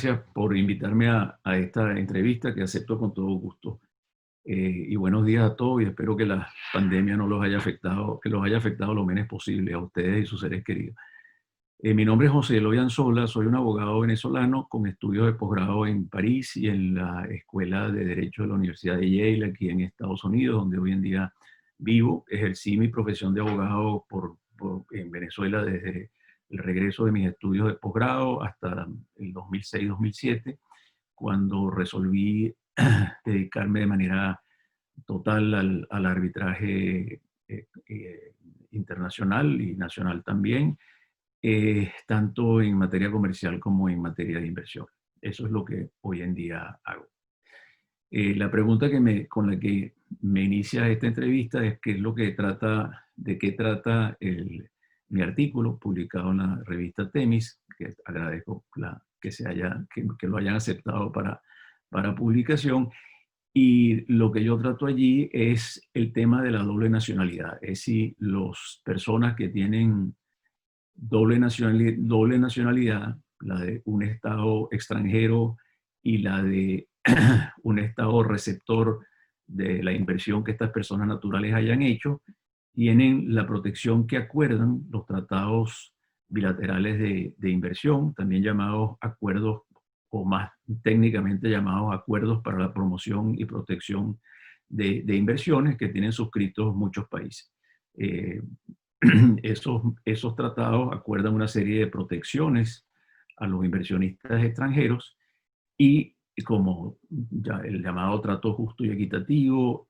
gracias por invitarme a esta entrevista que acepto con todo gusto. Y buenos días a todos y espero que la pandemia no los haya afectado, que los haya afectado lo menos posible a ustedes y sus seres queridos. Mi nombre es José Eloy Anzola, soy un abogado venezolano con estudios de posgrado en París y en la Escuela de Derecho de la Universidad de Yale, aquí en Estados Unidos, donde hoy en día vivo. Ejercí mi profesión de abogado en Venezuela desde el regreso de mis estudios de posgrado hasta el 2006-2007, cuando resolví dedicarme de manera total al arbitraje internacional y nacional también, tanto en materia comercial como en materia de inversión. Eso es lo que hoy en día hago. La pregunta con la que me inicia esta entrevista es de qué trata mi artículo publicado en la revista Temis, que agradezco que lo hayan aceptado para publicación. Y lo que yo trato allí es el tema de la doble nacionalidad. Es decir, las personas que tienen doble nacionalidad, la de un Estado extranjero y la de un Estado receptor de la inversión que estas personas naturales hayan hecho, tienen la protección que acuerdan los tratados bilaterales de inversión, también llamados acuerdos, o más técnicamente llamados acuerdos para la promoción y protección de inversiones, que tienen suscritos muchos países. Esos tratados acuerdan una serie de protecciones a los inversionistas extranjeros y, como ya el llamado trato justo y equitativo,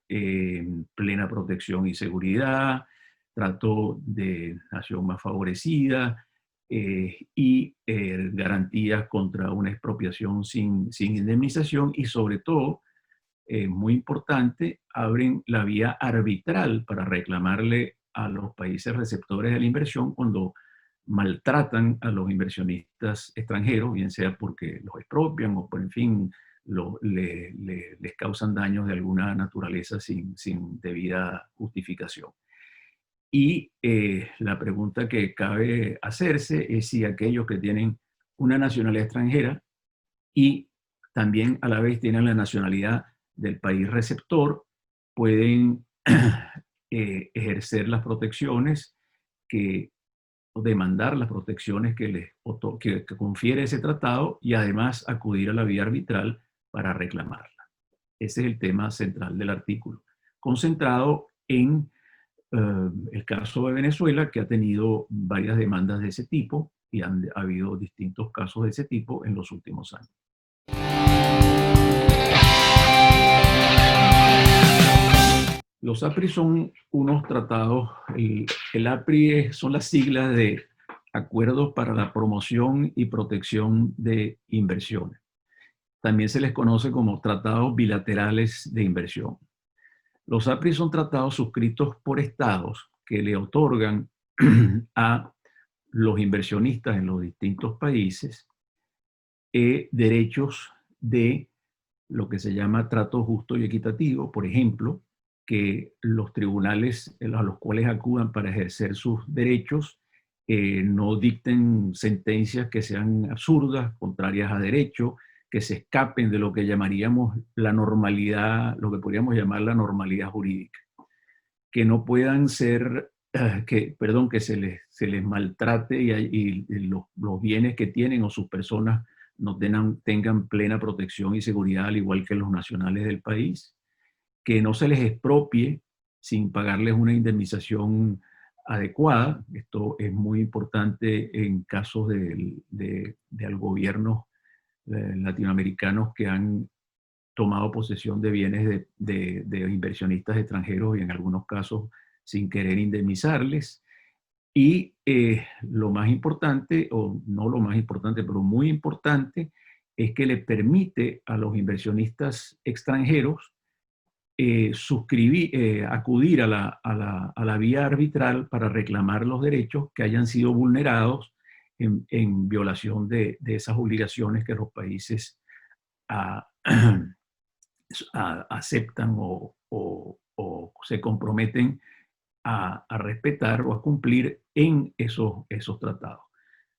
plena protección y seguridad, trato de nación más favorecida, y garantías contra una expropiación sin indemnización, y sobre todo, muy importante, abren la vía arbitral para reclamarle a los países receptores de la inversión cuando maltratan a los inversionistas extranjeros, bien sea porque los expropian o por, en fin, les causan daños de alguna naturaleza sin debida justificación. Y la pregunta que cabe hacerse es si aquellos que tienen una nacionalidad extranjera y también a la vez tienen la nacionalidad del país receptor, pueden ejercer las protecciones o demandar las protecciones que confiere ese tratado, y además acudir a la vía arbitral para reclamarla. Ese es el tema central del artículo, concentrado en el caso de Venezuela, que ha tenido varias demandas de ese tipo y ha habido distintos casos de ese tipo en los últimos años. Los APRI son unos tratados, el APRI son las siglas de Acuerdos para la Promoción y Protección de Inversiones. También se les conoce como tratados bilaterales de inversión. Los APRI son tratados suscritos por estados que le otorgan a los inversionistas en los distintos países derechos de lo que se llama trato justo y equitativo. Por ejemplo, que los tribunales a los cuales acudan para ejercer sus derechos no dicten sentencias que sean absurdas, contrarias a derecho, que se escapen de lo que llamaríamos la normalidad, lo que podríamos llamar la normalidad jurídica, que no puedan ser, que se les maltrate y los bienes que tienen o sus personas no tengan plena protección y seguridad, al igual que los nacionales del país, que no se les expropie sin pagarles una indemnización adecuada. Esto es muy importante en casos de gobiernos latinoamericanos que han tomado posesión de bienes de inversionistas extranjeros y en algunos casos sin querer indemnizarles. Y lo más importante, o no lo más importante, pero muy importante, es que le permite a los inversionistas extranjeros acudir a la vía arbitral para reclamar los derechos que hayan sido vulnerados en violación de esas obligaciones que los países aceptan o se comprometen a respetar o a cumplir en esos tratados.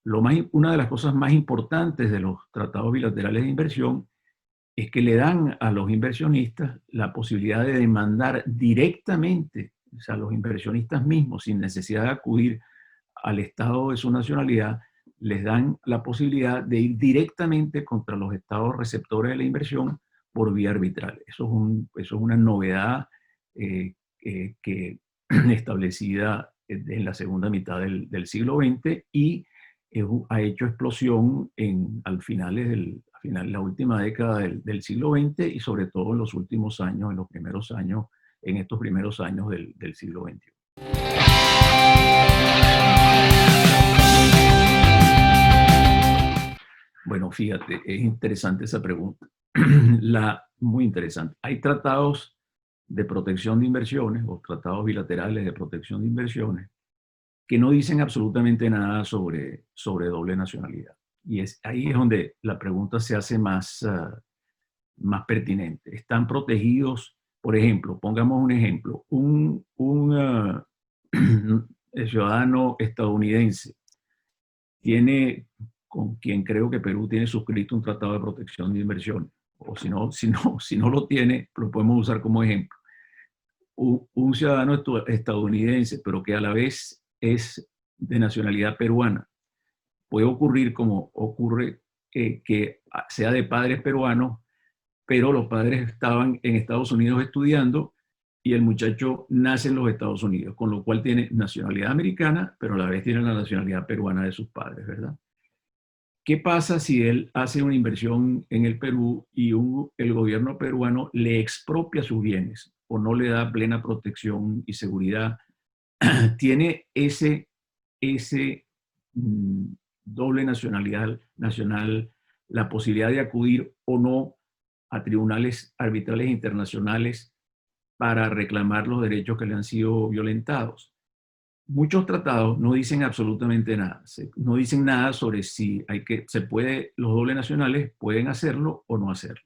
Una de las cosas más importantes de los tratados bilaterales de inversión es que le dan a los inversionistas la posibilidad de demandar directamente, o sea, los inversionistas mismos, sin necesidad de acudir al Estado de su nacionalidad, les dan la posibilidad de ir directamente contra los estados receptores de la inversión por vía arbitral. Eso es una novedad que establecida en la segunda mitad del siglo XX y ha hecho explosión la última década del siglo XX y sobre todo en los últimos años, en estos primeros años del siglo XXI. Bueno, fíjate, es interesante esa pregunta. Muy interesante. Hay tratados de protección de inversiones o tratados bilaterales de protección de inversiones que no dicen absolutamente nada sobre doble nacionalidad. Y ahí es donde la pregunta se hace más pertinente. Están protegidos, por ejemplo, pongamos un ejemplo, el ciudadano estadounidense tiene, con quien creo que Perú tiene suscrito un tratado de protección de inversiones, o si no lo tiene, lo podemos usar como ejemplo. Un ciudadano estadounidense, pero que a la vez es de nacionalidad peruana, puede ocurrir como ocurre que sea de padres peruanos, pero los padres estaban en Estados Unidos estudiando y el muchacho nace en los Estados Unidos, con lo cual tiene nacionalidad americana, pero a la vez tiene la nacionalidad peruana de sus padres, ¿verdad? ¿Qué pasa si él hace una inversión en el Perú y el gobierno peruano le expropia sus bienes o no le da plena protección y seguridad? Tiene ese doble nacional la posibilidad de acudir o no a tribunales arbitrales internacionales para reclamar los derechos que le han sido violentados. Muchos tratados no dicen absolutamente nada. No dicen nada sobre si los dobles nacionales pueden hacerlo o no hacerlo.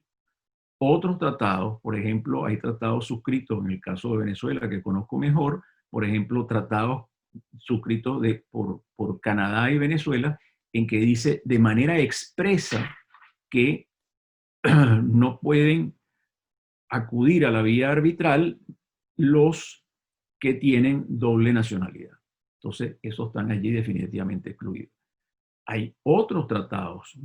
Otros tratados, por ejemplo, hay tratados suscritos, en el caso de Venezuela, que conozco mejor, por ejemplo, tratados suscritos por Canadá y Venezuela, en que dice de manera expresa que no pueden acudir a la vía arbitral los que tienen doble nacionalidad. Entonces, esos están allí definitivamente excluidos. Hay otros tratados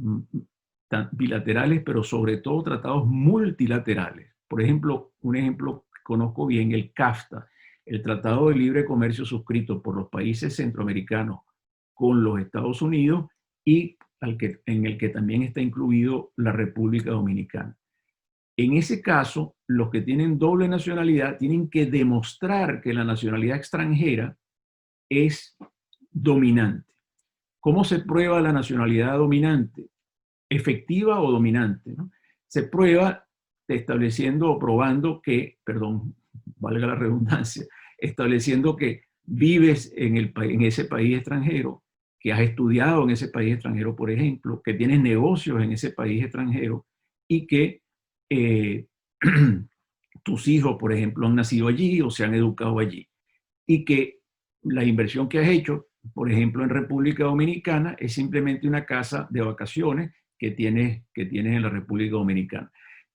bilaterales, pero sobre todo tratados multilaterales. Por ejemplo, un ejemplo que conozco bien, el CAFTA, el Tratado de Libre Comercio suscrito por los países centroamericanos con los Estados Unidos y en el que también está incluido la República Dominicana. En ese caso, los que tienen doble nacionalidad tienen que demostrar que la nacionalidad extranjera es dominante. ¿Cómo se prueba la nacionalidad dominante? Efectiva o dominante, ¿no? Se prueba estableciendo o probando que, perdón, valga la redundancia, estableciendo que vives en ese país extranjero, que has estudiado en ese país extranjero, por ejemplo, que tienes negocios en ese país extranjero y que tus hijos, por ejemplo, han nacido allí o se han educado allí. Y que la inversión que has hecho, por ejemplo, en República Dominicana, es simplemente una casa de vacaciones que tienes en la República Dominicana.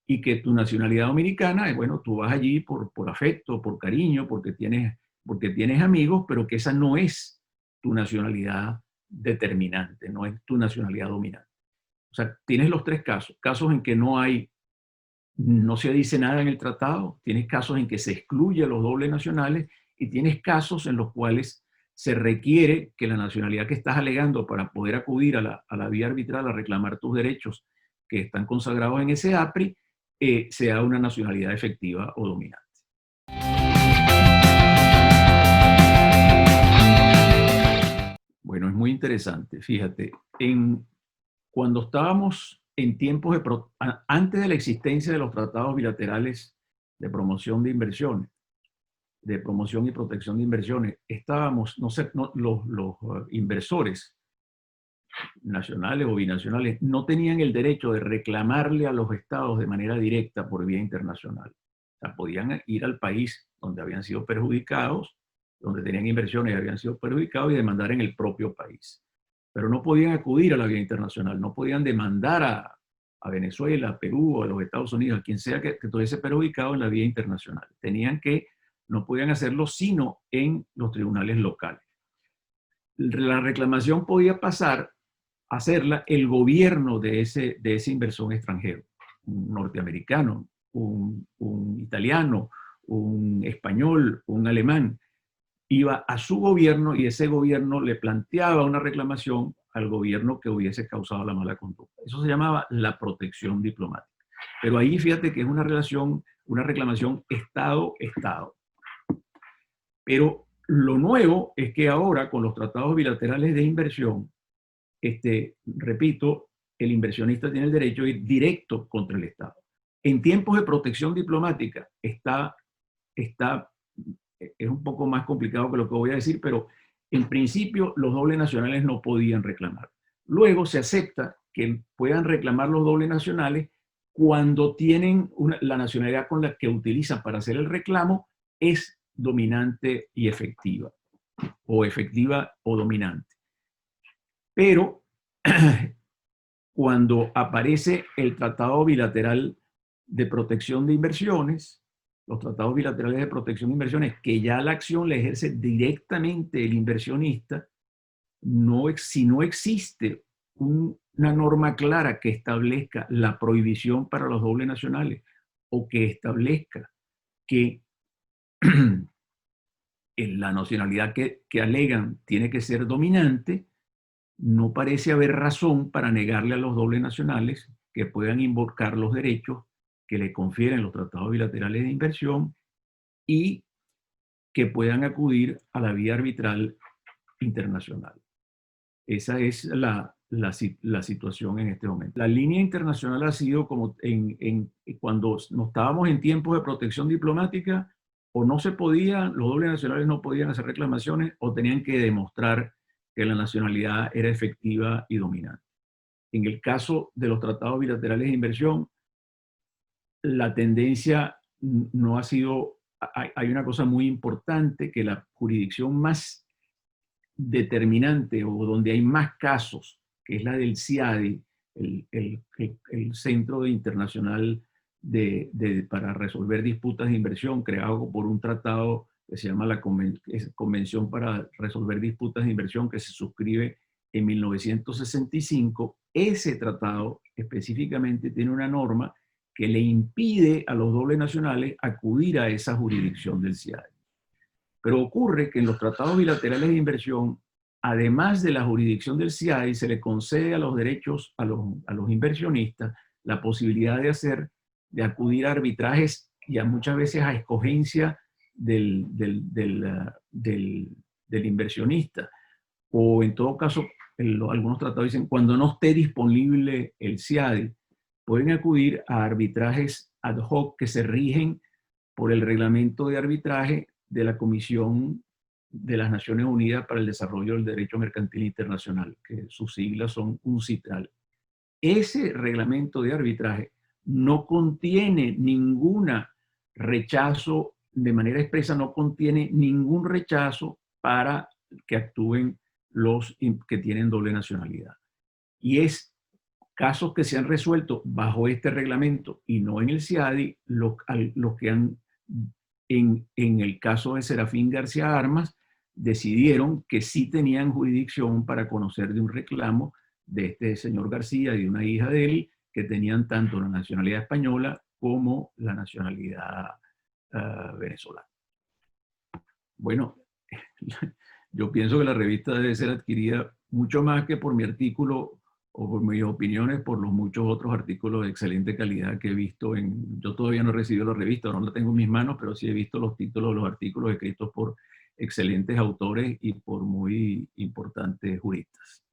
Y que tu nacionalidad dominicana, bueno, tú vas allí por afecto, por cariño, porque tienes amigos, pero que esa no es tu nacionalidad determinante, no es tu nacionalidad dominante. O sea, tienes los tres casos en que no se dice nada en el tratado, tienes casos en que se excluye a los dobles nacionales y tienes casos en los cuales se requiere que la nacionalidad que estás alegando para poder acudir a la vía arbitral a reclamar tus derechos que están consagrados en ese APRI sea una nacionalidad efectiva o dominante. Bueno, es muy interesante. Fíjate, cuando estábamos en tiempos antes de la existencia de los tratados bilaterales de promoción de inversiones, de promoción y protección de inversiones, los inversores nacionales o binacionales no tenían el derecho de reclamarle a los estados de manera directa por vía internacional. O sea, podían ir al país donde habían sido perjudicados, donde tenían inversiones y habían sido perjudicados y demandar en el propio país. pero no podían acudir a la vía internacional, no podían demandar a Venezuela, a Perú o a los Estados Unidos, a quien sea que estuviese perjudicado en la vía internacional. No podían hacerlo sino en los tribunales locales. La reclamación podía pasar a hacerla el gobierno de ese inversor extranjero, un norteamericano, un italiano, un español, un alemán. Iba a su gobierno y ese gobierno le planteaba una reclamación al gobierno que hubiese causado la mala conducta. Eso se llamaba la protección diplomática. Pero ahí fíjate que es una reclamación Estado-Estado. Pero lo nuevo es que ahora con los tratados bilaterales de inversión, repito, el inversionista tiene el derecho de ir directo contra el Estado. En tiempos de protección diplomática es un poco más complicado que lo que voy a decir, pero en principio los dobles nacionales no podían reclamar. Luego se acepta que puedan reclamar los dobles nacionales cuando tienen la nacionalidad con la que utilizan para hacer el reclamo es dominante y efectiva o dominante. Pero cuando aparece el tratado bilateral de protección de inversiones, los tratados bilaterales de protección de inversiones, que ya la acción la ejerce directamente el inversionista, si no existe una norma clara que establezca la prohibición para los dobles nacionales o que establezca que la nacionalidad que alegan tiene que ser dominante, no parece haber razón para negarle a los dobles nacionales que puedan invocar los derechos que le confieren los tratados bilaterales de inversión y que puedan acudir a la vía arbitral internacional. Esa es la situación en este momento. La línea internacional ha sido como cuando no estábamos en tiempos de protección diplomática, o no se podía, los dobles nacionales no podían hacer reclamaciones o tenían que demostrar que la nacionalidad era efectiva y dominante. En el caso de los tratados bilaterales de inversión, la tendencia no ha sido, hay una cosa muy importante, que la jurisdicción más determinante o donde hay más casos, que es la del CIADI, el Centro Internacional para resolver disputas de inversión, creado por un tratado que se llama la Convención para resolver disputas de inversión, que se suscribe en 1965. Ese tratado específicamente tiene una norma que le impide a los dobles nacionales acudir a esa jurisdicción del CIADI. Pero ocurre que en los tratados bilaterales de inversión, además de la jurisdicción del CIADI, se le concede a los derechos a los inversionistas la posibilidad de acudir a arbitrajes y muchas veces a escogencia del inversionista. O en todo caso, algunos tratados dicen, cuando no esté disponible el CIADI, pueden acudir a arbitrajes ad hoc que se rigen por el reglamento de arbitraje de la Comisión de las Naciones Unidas para el Desarrollo del Derecho Mercantil Internacional, que sus siglas son UNCITRAL. Ese reglamento de arbitraje no contiene ningún rechazo, de manera expresa, no contiene ningún rechazo para que actúen los que tienen doble nacionalidad. Y es casos que se han resuelto bajo este reglamento y no en el CIADI, los que han, en el caso de Serafín García Armas, decidieron que sí tenían jurisdicción para conocer de un reclamo de este señor García y de una hija de él, que tenían tanto la nacionalidad española como la nacionalidad venezolana. Bueno, yo pienso que la revista debe ser adquirida mucho más que por mi artículo o por mis opiniones, por los muchos otros artículos de excelente calidad que he visto. Yo todavía no he recibido la revista, no la tengo en mis manos, pero sí he visto los títulos de los artículos escritos por excelentes autores y por muy importantes juristas.